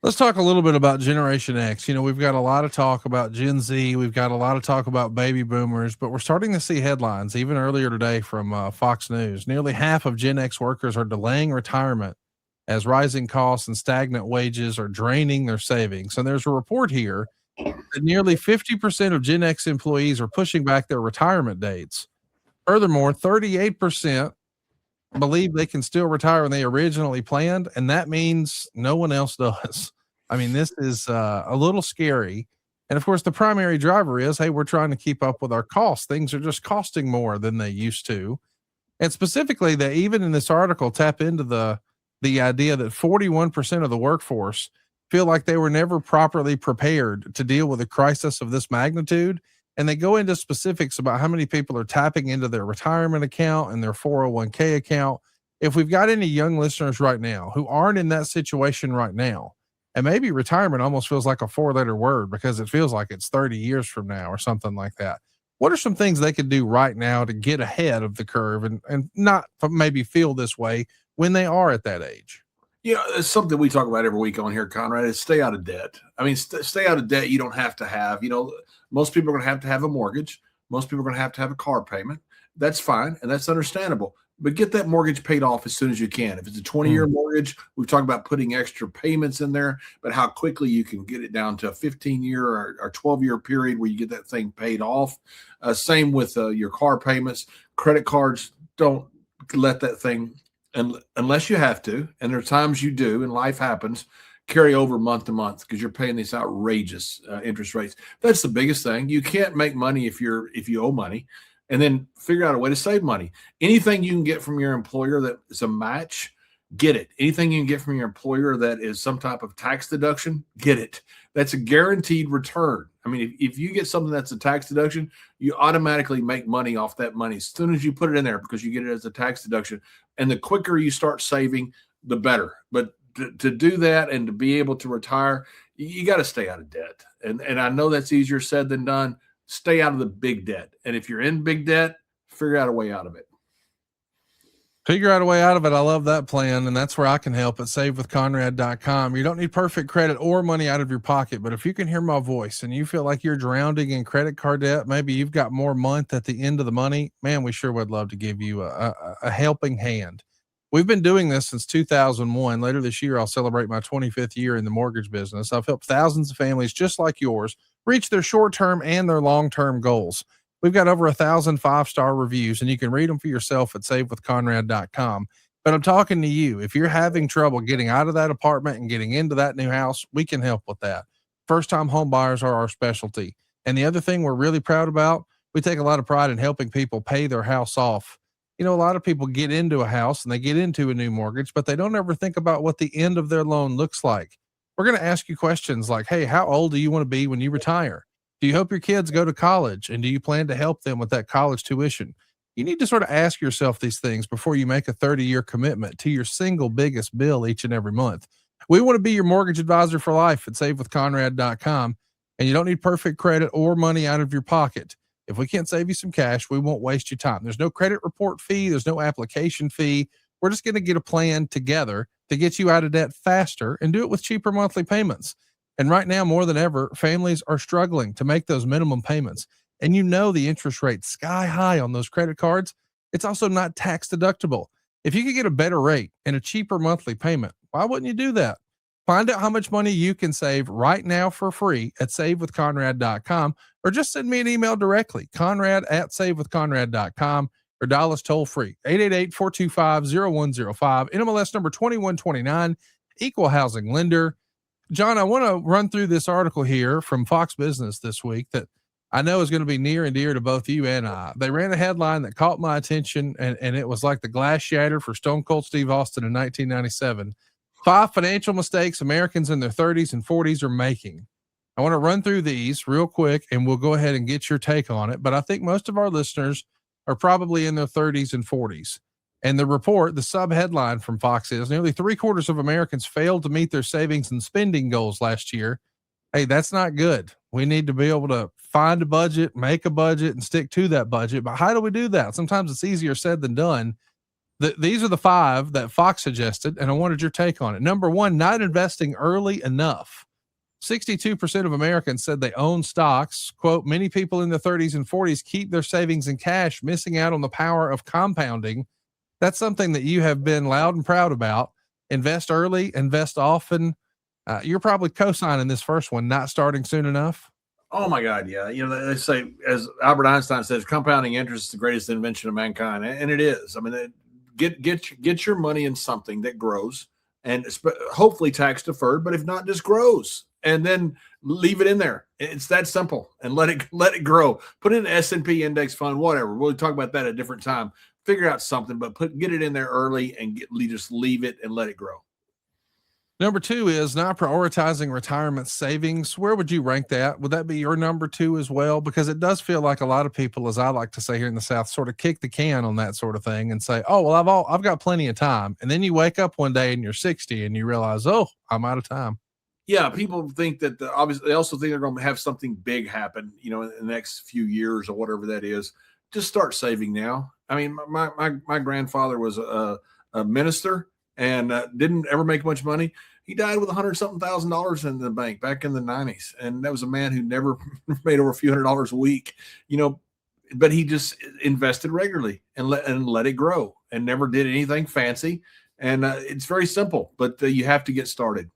Let's talk a little bit about Generation X. We've got a lot of talk about Gen Z. We've got a lot of talk about baby boomers, but we're starting to see headlines even earlier today from Fox News. Nearly half of Gen X workers are delaying retirement as rising costs and stagnant wages are draining their savings. And there's a report here that nearly 50% of Gen X employees are pushing back their retirement dates. Furthermore, 38% believe they can still retire when they originally planned, and that means no one else does. I mean, this is a little scary. And of course, the primary driver is, hey, we're trying to keep up with our costs. Things are just costing more than they used to. And specifically, they even in this article tap into the idea that 41% of the workforce feel like they were never properly prepared to deal with a crisis of this magnitude. And they go into specifics about how many people are tapping into their retirement account and their 401k account. If we've got any young listeners right now who aren't in that situation right now, and maybe retirement almost feels like a four-letter word because it feels like it's 30 years from now or something like that. What are some things they could do right now to get ahead of the curve and not maybe feel this way when they are at that age? It's something we talk about every week on here, Conrad, is stay out of debt. I mean, stay out of debt. You don't have to have, most people are going to have a mortgage. Most people are going to have a car payment. That's fine. And that's understandable, but get that mortgage paid off as soon as you can. If it's a 20-year mortgage, we've talked about putting extra payments in there, but how quickly you can get it down to a 15-year or 12-year period where you get that thing paid off. Same with your car payments, credit cards. Don't let that thing, and unless you have to, and there are times you do, and life happens, carry over month to month because you're paying these outrageous interest rates. That's the biggest thing. You can't make money if you owe money, and then figure out a way to save money. Anything you can get from your employer that is a match, get it. Anything you can get from your employer that is some type of tax deduction, get it. That's a guaranteed return. I mean, if you get something that's a tax deduction, you automatically make money off that money as soon as you put it in there because you get it as a tax deduction. And the quicker you start saving, the better. But to do that and to be able to retire, you got to stay out of debt. And I know that's easier said than done. Stay out of the big debt. And if you're in big debt, figure out a way out of it. Figure out a way out of it. I love that plan. And that's where I can help at savewithconrad.com. You don't need perfect credit or money out of your pocket, but if you can hear my voice and you feel like you're drowning in credit card debt, maybe you've got more month at the end of the money, man, we sure would love to give you a helping hand. We've been doing this since 2001. Later this year, I'll celebrate my 25th year in the mortgage business. I've helped thousands of families just like yours reach their short-term and their long-term goals. We've got over 1,000 5-star reviews, and you can read them for yourself at savewithconrad.com. But I'm talking to you. If you're having trouble getting out of that apartment and getting into that new house, we can help with that. First-time home buyers are our specialty. And the other thing we're really proud about, we take a lot of pride in helping people pay their house off. A lot of people get into a house and they get into a new mortgage, but they don't ever think about what the end of their loan looks like. We're going to ask you questions like, hey, how old do you want to be when you retire? Do you hope your kids go to college, and do you plan to help them with that college tuition? You need to sort of ask yourself these things before you make a 30-year commitment to your single biggest bill each and every month. We want to be your mortgage advisor for life at savewithconrad.com, and you don't need perfect credit or money out of your pocket. If we can't save you some cash, we won't waste your time. There's no credit report fee. There's no application fee. We're just going to get a plan together to get you out of debt faster and do it with cheaper monthly payments. And right now, more than ever, families are struggling to make those minimum payments. And the interest rate sky high on those credit cards. It's also not tax deductible. If you could get a better rate and a cheaper monthly payment, why wouldn't you do that? Find out how much money you can save right now for free at savewithconrad.com, or just send me an email directly, conrad@savewithconrad.com, or dial us toll free, 888-425-0105, NMLS number 2129, equal housing lender. John, I want to run through this article here from Fox Business this week that I know is going to be near and dear to both you and I. They ran a headline that caught my attention, and it was like the glass shattered for Stone Cold Steve Austin in 1997. 5 financial mistakes Americans in their 30s and 40s are making. I want to run through these real quick, and we'll go ahead and get your take on it. But I think most of our listeners are probably in their 30s and 40s. And the report, the sub-headline from Fox is, nearly 3/4 of Americans failed to meet their savings and spending goals last year. Hey, that's not good. We need to be able to find a budget, make a budget, and stick to that budget. But how do we do that? Sometimes it's easier said than done. These are the 5 that Fox suggested, and I wanted your take on it. Number 1, not investing early enough. 62% of Americans said they own stocks. Quote, many people in their 30s and 40s keep their savings in cash, missing out on the power of compounding. That's something that you have been loud and proud about. Invest early, invest often. You're probably co-signing this first one, not starting soon enough. Oh my God, yeah. They say, as Albert Einstein says, compounding interest is the greatest invention of mankind, and it is. I mean, get your money in something that grows, and hopefully tax deferred, but if not, just grows, and then leave it in there. It's that simple, and let it grow. Put it in an S&P index fund, whatever. We'll talk about that at a different time. Figure out something, but get it in there early and just leave it and let it grow. Number 2 is not prioritizing retirement savings. Where would you rank that? Would that be your number 2 as well? Because it does feel like a lot of people, as I like to say here in the South, sort of kick the can on that sort of thing and say, oh, well, I've got plenty of time. And then you wake up one day and you're 60 and you realize, oh, I'm out of time. Yeah. People think that obviously they also think they're going to have something big happen, in the next few years or whatever that is. Just start saving now. I mean, my grandfather was a minister and didn't ever make much money. He died with $100,000 in the bank back in the 90s. And that was a man who never made over a few $100s a week, but he just invested regularly and let it grow and never did anything fancy. And it's very simple, but you have to get started.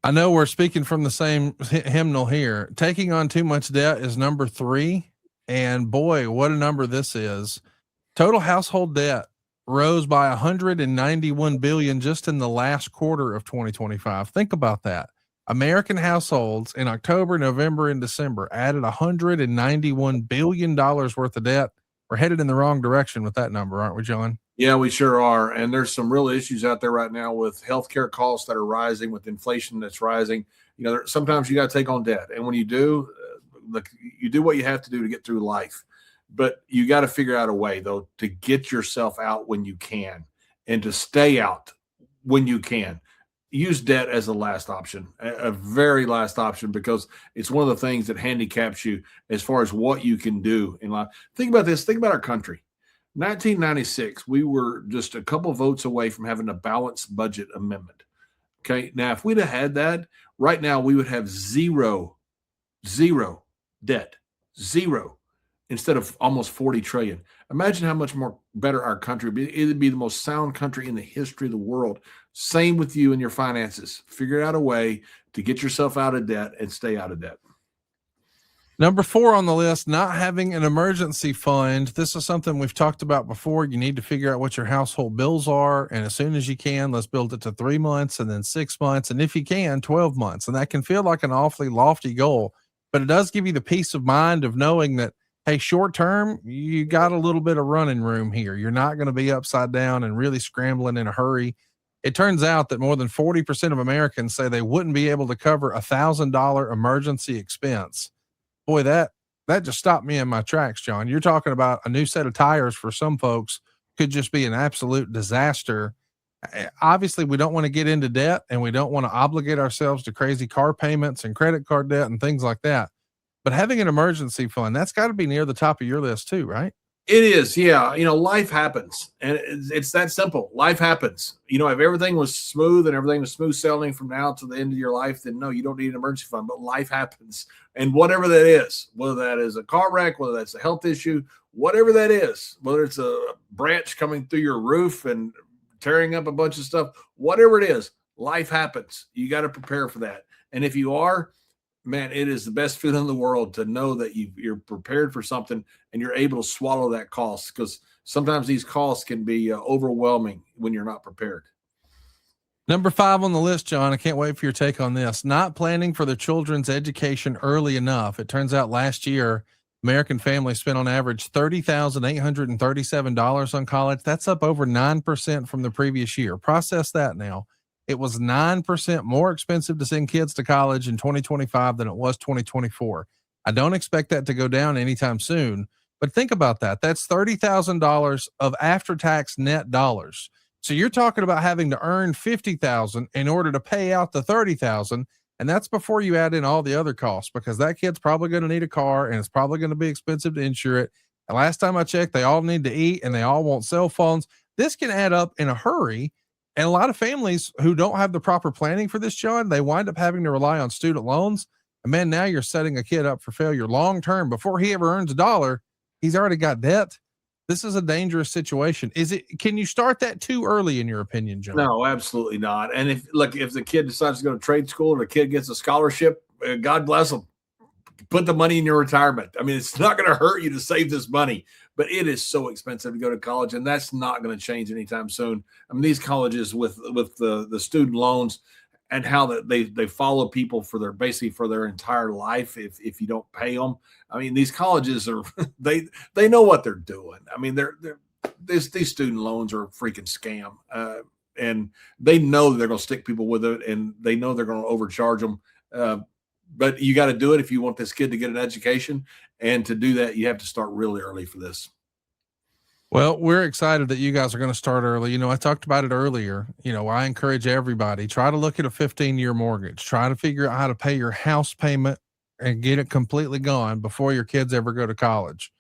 I know we're speaking from the same hymnal here. Taking on too much debt is number 3. And boy, what a number this is. Total household debt rose by 191 billion just in the last quarter of 2025. Think about that. American households in October, November, and December added $191 billion worth of debt. We're headed in the wrong direction with that number, aren't we, John? Yeah, we sure are. And there's some real issues out there right now with healthcare costs that are rising, with inflation that's rising. Sometimes you got to take on debt. And when you do, you do what you have to do to get through life. But you got to figure out a way, though, to get yourself out when you can and to stay out when you can. Use debt as a last option, a very last option, because it's one of the things that handicaps you as far as what you can do in life. Think about this. Think about our country. 1996, we were just a couple votes away from having a balanced budget amendment. Okay. Now, if we'd have had that right now, we would have zero debt, zero, instead of almost 40 trillion. Imagine how much more better our country would be. It would be the most sound country in the history of the world. Same with you and your finances. Figure out a way to get yourself out of debt and stay out of debt. Number 4 on the list, not having an emergency fund. This is something we've talked about before. You need to figure out what your household bills are. And as soon as you can, let's build it to 3 months and then 6 months. And if you can, 12 months. And that can feel like an awfully lofty goal, but it does give you the peace of mind of knowing that, hey, short term, you got a little bit of running room here. You're not going to be upside down and really scrambling in a hurry. It turns out that more than 40% of Americans say they wouldn't be able to cover $1,000 emergency expense. Boy, that just stopped me in my tracks, John. You're talking about a new set of tires for some folks could just be an absolute disaster. Obviously, we don't want to get into debt and we don't want to obligate ourselves to crazy car payments and credit card debt and things like that. But having an emergency fund, that's got to be near the top of your list too, right? It is. Yeah. Life happens, and it's that simple. Life happens. If everything was smooth and everything was smooth sailing from now to the end of your life, then no, you don't need an emergency fund, but life happens. And whatever that is, whether that is a car wreck, whether that's a health issue, whatever that is, whether it's a branch coming through your roof and tearing up a bunch of stuff, whatever it is, life happens. You got to prepare for that. And if you are, man, it is the best feeling in the world to know that you're prepared for something and you're able to swallow that cost, because sometimes these costs can be overwhelming when you're not prepared. Number 5 on the list, John, I can't wait for your take on this. Not planning for their children's education early enough. It turns out last year, American families spent on average $30,837 on college. That's up over 9% from the previous year. Process that now. It was 9% more expensive to send kids to college in 2025 than it was 2024. I don't expect that to go down anytime soon, but think about that. That's $30,000 of after-tax net dollars. So you're talking about having to earn $50,000 in order to pay out the $30,000. And that's before you add in all the other costs, because that kid's probably going to need a car and it's probably going to be expensive to insure it. And last time I checked, they all need to eat and they all want cell phones. This can add up in a hurry. And a lot of families who don't have the proper planning for this, John, they wind up having to rely on student loans. And man, now you're setting a kid up for failure long term. Before he ever earns a dollar, he's already got debt. This is a dangerous situation. Can you start that too early in your opinion, John? No, absolutely not. And if the kid decides to go to trade school or the kid gets a scholarship, God bless them. Put the money in your retirement. I mean, it's not going to hurt you to save this money, but it is so expensive to go to college, and that's not going to change anytime soon. I mean, these colleges with the student loans and how that they follow people for their entire life if you don't pay them. I mean, these colleges are they know what they're doing. I mean, these student loans are a freaking scam, and they know they're going to stick people with it, and they know they're going to overcharge them. But you got to do it if you want this kid to get an education. And to do that, you have to start really early for this. Well, we're excited that you guys are going to start early. You know, I talked about it earlier. You know, I encourage everybody, try to look at a 15-year mortgage, try to figure out how to pay your house payment and get it completely gone before your kids ever go to college.